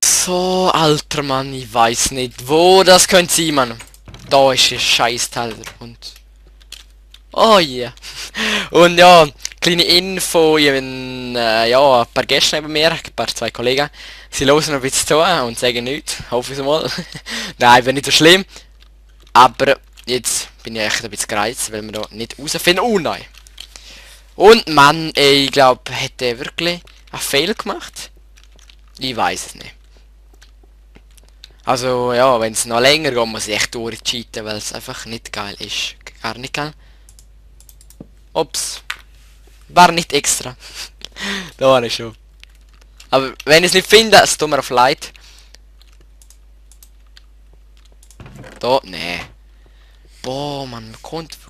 So, alter Mann, ich weiß nicht, wo das könnte sein, Mann. Da ist ein Scheißteil und oh yeah. Und ja, kleine Info, ich bin ja, ein paar Gäste neben mir, ein paar zwei Kollegen. Sie hören ein bisschen zu und sagen nichts, hoffe ich mal. Nein, wäre nicht so schlimm. Aber jetzt bin ich echt ein bisschen gereizt, weil wir da nicht rausfinden. Oh nein. Und Mann, ey, ich glaube, hätte wirklich einen Fehler gemacht. Ich weiß es nicht. Also ja, wenn es noch länger geht, muss ich echt durchcheaten, weil es einfach nicht geil ist. Gar nicht geil. Ups. War nicht extra. Da war ich schon. Aber wenn ich es nicht finde, es tut mir auf leid. Da, nee. Boah, man,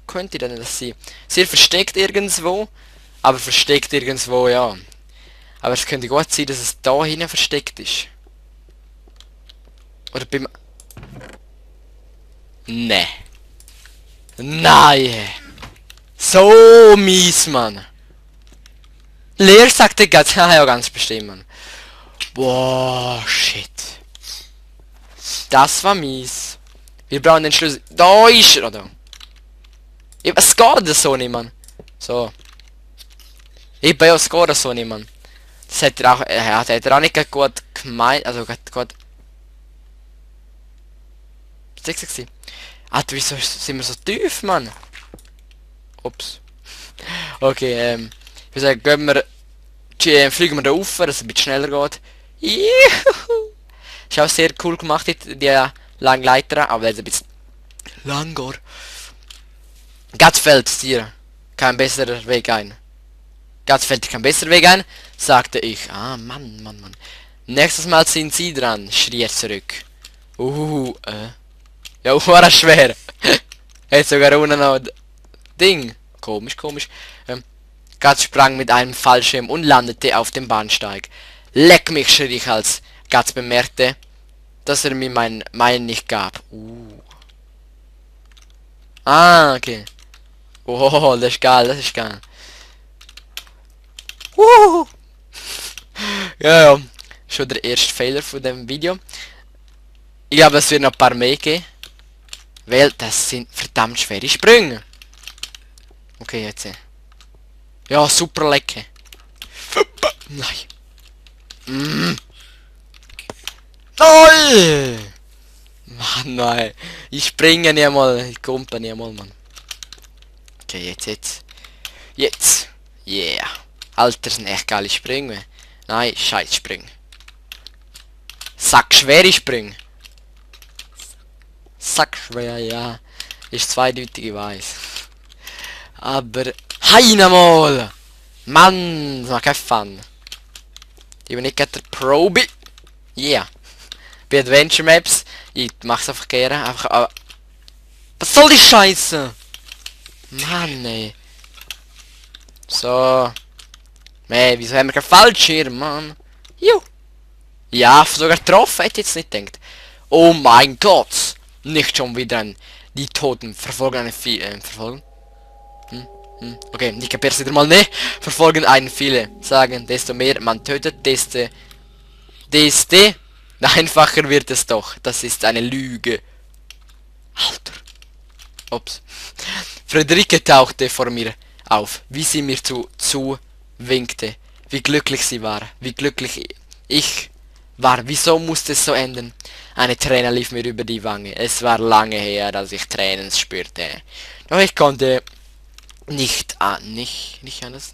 könnte denn das sein? Sehr versteckt irgendwo. Aber versteckt irgendwo, ja. Aber es könnte gut sein, dass es da hinten versteckt ist. Oder beim... Nee. Nein. So mies, Mann. Leer sagt der Gatz. Ja, ganz bestimmt, Mann. Boah, shit. Das war mies. Wir brauchen den Schlüssel. Da ist er, oder? Es geht so nicht, Mann. So. Ich bin ja, es geht so nicht, Mann. Das hat er auch, ja, das hat er auch nicht gut gemeint, also gut. Was ist das? Alter, wieso sind wir so tief, Mann? Ups. Okay, ich würde sagen, fliegen wir da rauf, dass es ein bisschen schneller geht. Juhu. Ist auch sehr cool gemacht, die langen Leiter, aber jetzt ein bisschen langer. Gott fällt dir kein besserer Weg ein. Gott fällt dir kein besserer Weg ein, sagte ich. Ah, Mann. Nächstes Mal sind sie dran, schrie er zurück. Ja, war schwer. Jetzt sogar ohne noch Ding. Komisch. Gott sprang mit einem Fallschirm und landete auf dem Bahnsteig. Leck mich, schrie ich, als Gott bemerkte, dass er mir meinen nicht gab. Ah, okay. Oh, das ist geil. Ja. Schon der erste Fehler von dem Video. Ich glaube, es wird noch ein paar mehr geben. Weil das sind verdammt schwere Sprünge. Okay, jetzt. Ja, super lecker. Nein. Toll! Mann, nein. Ich springe nicht mal. Ich kumpe nicht mal, Mann. Okay, jetzt. Yeah. Alter, sind echt geile Sprünge. Nein, scheiß Sprünge. Sackschwere Sprünge. Sackschwer, ja. Ist zweideutig, ich weiß. Aber... Heine mal! Mann, das macht keinen Fun. Ich bin nicht der Probi. Yeah. Bei Adventure Maps, ich mach's einfach gerne. Einfach... was soll die Scheiße? Mann, ey. So. Nee, wieso haben wir keinen Fallschirm, Mann? Jo. Ja, sogar getroffen, hätte ich jetzt nicht gedacht. Oh mein Gott. Nicht schon wieder die Toten verfolgen eine verfolgen. Okay, ich kapier's wieder mal nicht. Verfolgen einen viele. Sagen, desto mehr man tötet, desto einfacher wird es doch. Das ist eine Lüge. Alter. Ups. Friederike tauchte vor mir auf, wie sie mir zu winkte. Wie glücklich sie war. Wie glücklich ich war. Wieso musste es so enden? Eine Träne lief mir über die Wange. Es war lange her, dass ich Tränen spürte. Doch ich konnte nicht anderes.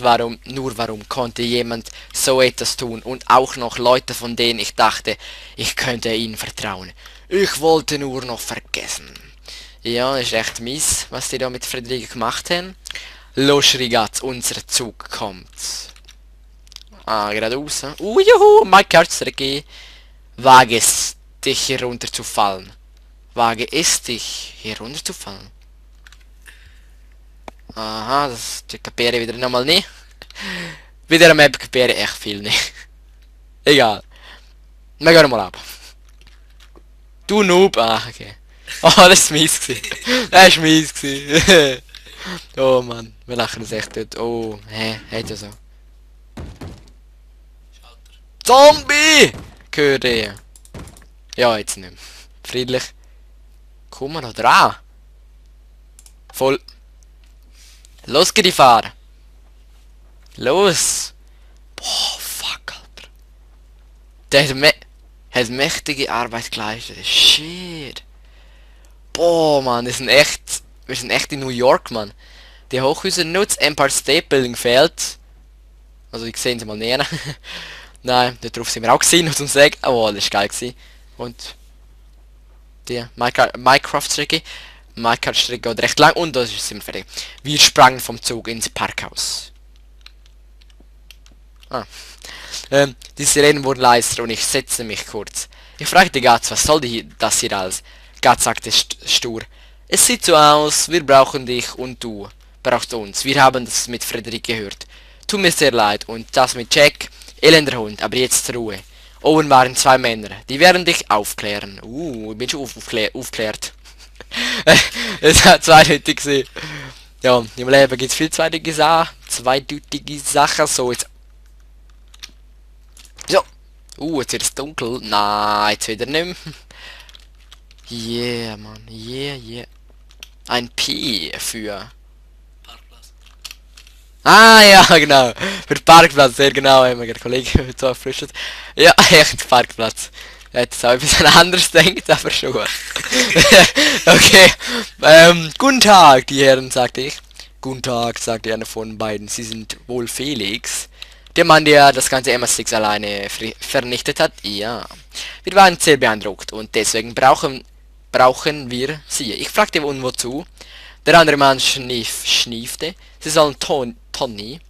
Warum konnte jemand so etwas tun? Und auch noch Leute, von denen ich dachte, ich könnte ihnen vertrauen. Ich wollte nur noch vergessen. Ja, ist echt mies, was die da mit Friederike gemacht haben. Los, Rigatz, unser Zug kommt. Ah, geradeaus. Juhu, mein Kerzenregi. Wage es, dich herunterzufallen. Wage es, dich herunterzufallen. Aha, das kapiere ich wieder nochmal nicht. Wieder eine Map kapiere ich echt viel nicht. Egal. Wir gehen mal ab. Du Noob. Ah, okay. Oh, das ist mies gewesen. Das ist mies gewesen. Oh Mann, wir lachen uns echt dort. Oh, hä, hat ja so. Schalter. Zombie! Gehört ihr? Ja, jetzt nicht mehr. Friedlich. Komm mal noch dran. Voll. Los, geht die fahren. Los. Boah, fuck, Alter. Der hat mächtige Arbeit geleistet. Shit. Boah, Mann, wir sind echt in New York, Mann. Die Hochhäuser nutzt Empire State Building fehlt. Also, ich sehen sie mal näher. Nein, darauf sind wir auch gesehen und uns sagen, oh, das ist geil gewesen. Und die Minecraft-Strecke. Minecraft-Strecke geht recht lang und da sind wir fertig. Wir sprangen vom Zug ins Parkhaus. Ah. Die Sirenen wurden leiser und ich setzte mich kurz. Ich fragte Gatz, was soll das hier alles? Gatz sagte stur. Es sieht so aus, wir brauchen dich und du brauchst uns. Wir haben das mit Frederik gehört. Tut mir sehr leid und das mit Jack, elender Hund, aber jetzt Ruhe. Oben waren 2 Männer, die werden dich aufklären. Ich bin schon aufklärt. Es hat zweideutig gesehen. Ja, im Leben gibt es viel zweideutige Sachen. So, jetzt. So. Jetzt wird es dunkel. Nein, jetzt wieder nicht mehr. Yeah, Mann. Yeah. Ein P für... Parkplatz. Ah, ja, genau. Für den Parkplatz, sehr genau, haben wir der Kollege so erfrischt. Ja, echt, Parkplatz. Er hat jetzt auch ein bisschen anderes denkt, aber schon gut. Okay. Guten Tag, die Herren, sagte ich. Guten Tag, sagte einer von beiden. Sie sind wohl Felix. Der Mann, der das ganze MSX alleine vernichtet hat? Ja. Wir waren sehr beeindruckt und deswegen brauchen wir sie. Ich fragte wozu. Der andere Mann schniefte. Sie sollen Tony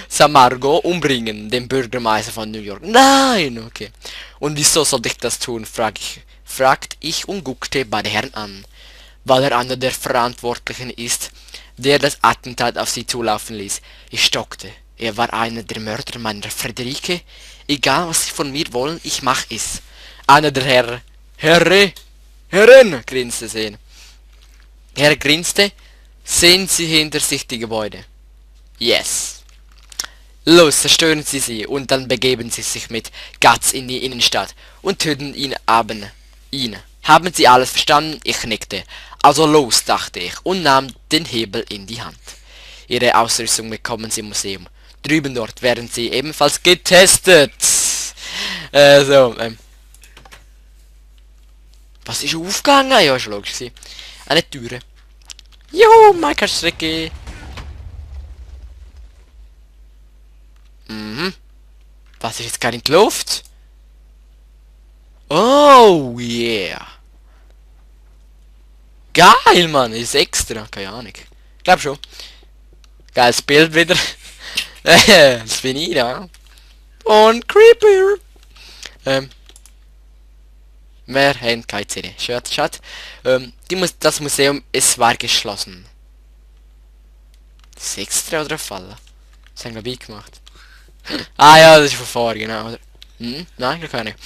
Samargo umbringen, den Bürgermeister von New York. Nein, okay. Und wieso sollte ich das tun, fragte ich und guckte beide Herren an. Weil er einer der Verantwortlichen ist, der das Attentat auf sie zulaufen ließ. Ich stockte. Er war einer der Mörder meiner Frederike. Egal, was sie von mir wollen, ich mach es. Einer der Herren, grinste sehen. Er grinste. Sehen Sie hinter sich die Gebäude. Yes. Los, zerstören Sie sie und dann begeben Sie sich mit Guts in die Innenstadt und töten ihn. Haben Sie alles verstanden? Ich nickte. Also los, dachte ich und nahm den Hebel in die Hand. Ihre Ausrüstung bekommen Sie im Museum. Drüben dort werden Sie ebenfalls getestet. Was ist aufgegangen? Ja, ist logisch gewesen. Eine Türe. Jo, Minecraft-Strecke. Was ist jetzt gar in die Luft? Oh, yeah. Geil, Mann. Ist extra. Keine Ahnung. Glaub schon. Geiles Bild wieder. Das bin ich, ja. Und Creeper. Wir haben keine CD. Schade. Das Museum, es war geschlossen. Das ist extra oder Fall? Das haben wir gemacht. Ah ja, das ist von vorher, genau. Oder? Nein, gar nicht.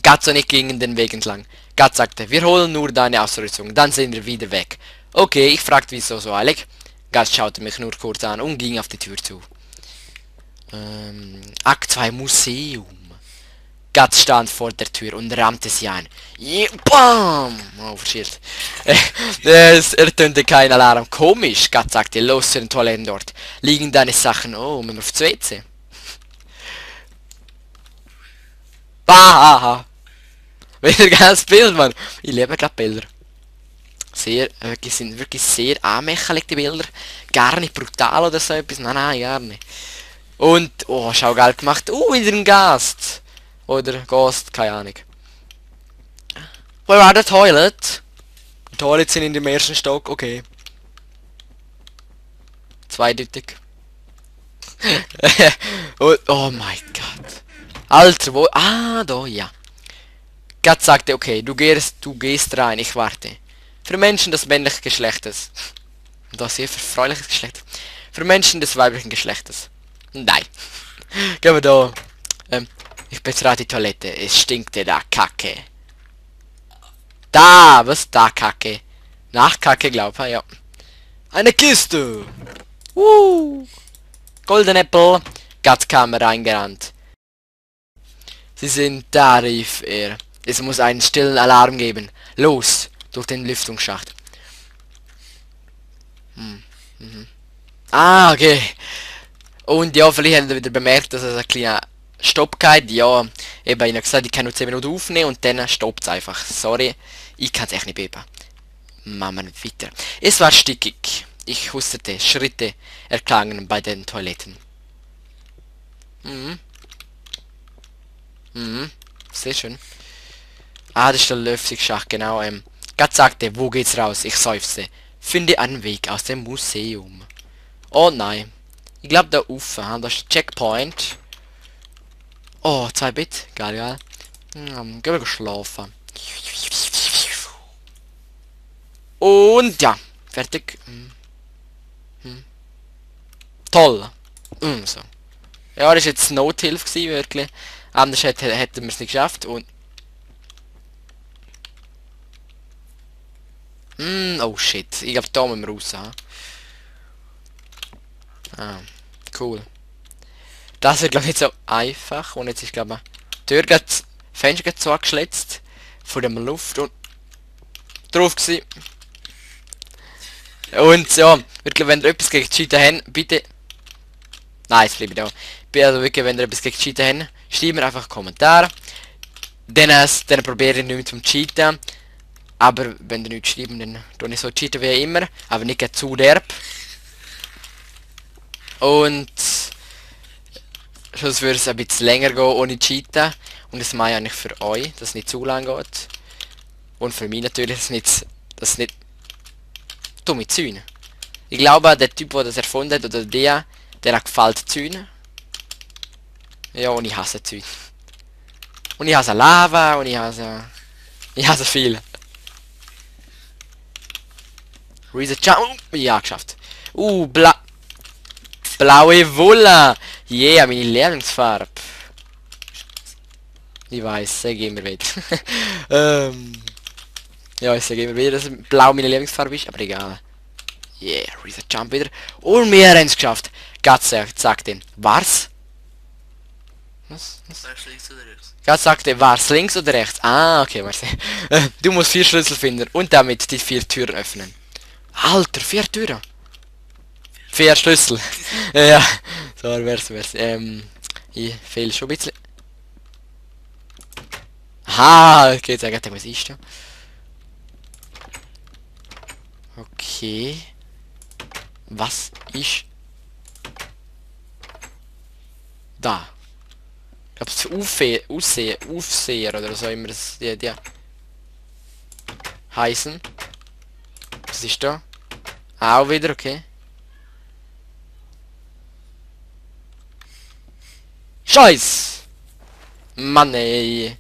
Gatz und ich gingen den Weg entlang. Gatz sagte, wir holen nur deine Ausrüstung, dann sind wir wieder weg. Okay, ich fragte, wieso so eilig. Gatz schaute mich nur kurz an und ging auf die Tür zu. Akt 2 Museum. Gatz stand vor der Tür und rammte sie ein. Yeah, bam! Oh, shit. Es ertönte kein Alarm. Komisch, Gatz sagte, los zu den Toiletten dort. Liegen deine Sachen. Oh, man aufs WC. Bahaha. Wieder geiles Bild, Mann. Ich liebe gerade Bilder. Sind wirklich sehr anmächerlich die Bilder. Gar nicht brutal oder so etwas. Nein, gar nicht. Und, oh, schau geil gemacht. Wieder ein Gast. Oder Ghost, keine Ahnung. Where are the toilet? Die Toilets sind in dem ersten Stock, okay. Zweideutig. Oh mein Gott. Alter, wo... Ah, da, ja. Gott sagte, okay, du gehst rein, ich warte. Für Menschen des männlichen Geschlechtes. Das hier für freundliches Geschlecht. Für Menschen des weiblichen Geschlechtes. Nein. Gehen wir da. Ich betrat die Toilette. Es stinkte da Kacke. Da, was da, Kacke? Nachkacke, glaub ich, ja. Eine Kiste! Golden Apple. Gattkammer reingerannt. Sie sind da, rief er. Es muss einen stillen Alarm geben. Los, durch den Lüftungsschacht. Ah, okay. Und ja, vielleicht habt ihr wieder bemerkt, dass es ein kleiner Stopp geht. Ja, eben, ich habe gesagt, ich kann nur 10 Minuten aufnehmen und dann stoppt es einfach. Sorry, ich kann es echt nicht beben. Machen wir weiter. Es war stickig. Ich hustete, Schritte erklangen bei den Toiletten. Sehr schön. Ah, das ist der Lüftungsschacht, genau. Gott sagte, wo geht's raus? Ich seufzte. Finde einen Weg aus dem Museum. Oh nein. Ich glaube da Ufer, da ist der Checkpoint. Oh, 2 Bit. Geil, geil. Gehen wir schlafen. Und ja, fertig. Toll. So. Ja, das ist jetzt Nothilfe gewesen, wirklich. Anders hätten wir es nicht geschafft. Und oh shit. Ich glaube, da müssen wir raus. Ha? Ah, cool. Das wird glaube ich nicht so einfach. Und jetzt ist glaube ich die Tür geht, Fenster geht zugeschlitzt. Von der Luft und drauf gewesen. Und ja, wirklich, wenn ihr etwas gegen Cheater habt, bitte. Nein, jetzt bleibe ich da. Also wirklich, wenn ihr etwas gegen Cheater habt, schreibt mir einfach einen Kommentar. Dann probiere ich nicht mehr zum Cheaten. Aber wenn ihr nichts schreibt, dann tue ich so cheaten wie immer. Aber nicht zu derb. Und sonst würde es ein bisschen länger gehen ohne Cheaten. Und das mache ich eigentlich für euch, dass es nicht zu lang geht. Und für mich natürlich, dass es nicht dumme Zäune. Ich glaube, der Typ, der das erfunden hat, oder der hat gefällt Zäune. Ja, und ich hasse Zäune. Und ich hasse Lava, und ich hasse viel. Reset Jump. Ja, geschafft. Blaue Wolle. Yeah, meine Lieblingsfarbe. Ich weiß, sag immer wieder. Ja, ich sage immer wieder, dass blau meine Lieblingsfarbe ist, aber egal. Yeah, Reset Jump wieder. Und wir haben es geschafft. Gott sagt den. War's? Was? War's links oder rechts? Gott sagte, war's links oder rechts? Ah, okay, merci. Du musst 4 Schlüssel finden und damit die 4 Türen öffnen. Alter, 4 Türen. 4 Schlüssel. Ja, so, merci. Ich fehl schon ein bisschen. Aha, okay, jetzt sagen, was ist da? Okay. Was ist da? Ich glaube, es Aufseher oder so immer das die heißen. Was ist da? Auch wieder, okay. Scheiß! Mann ey.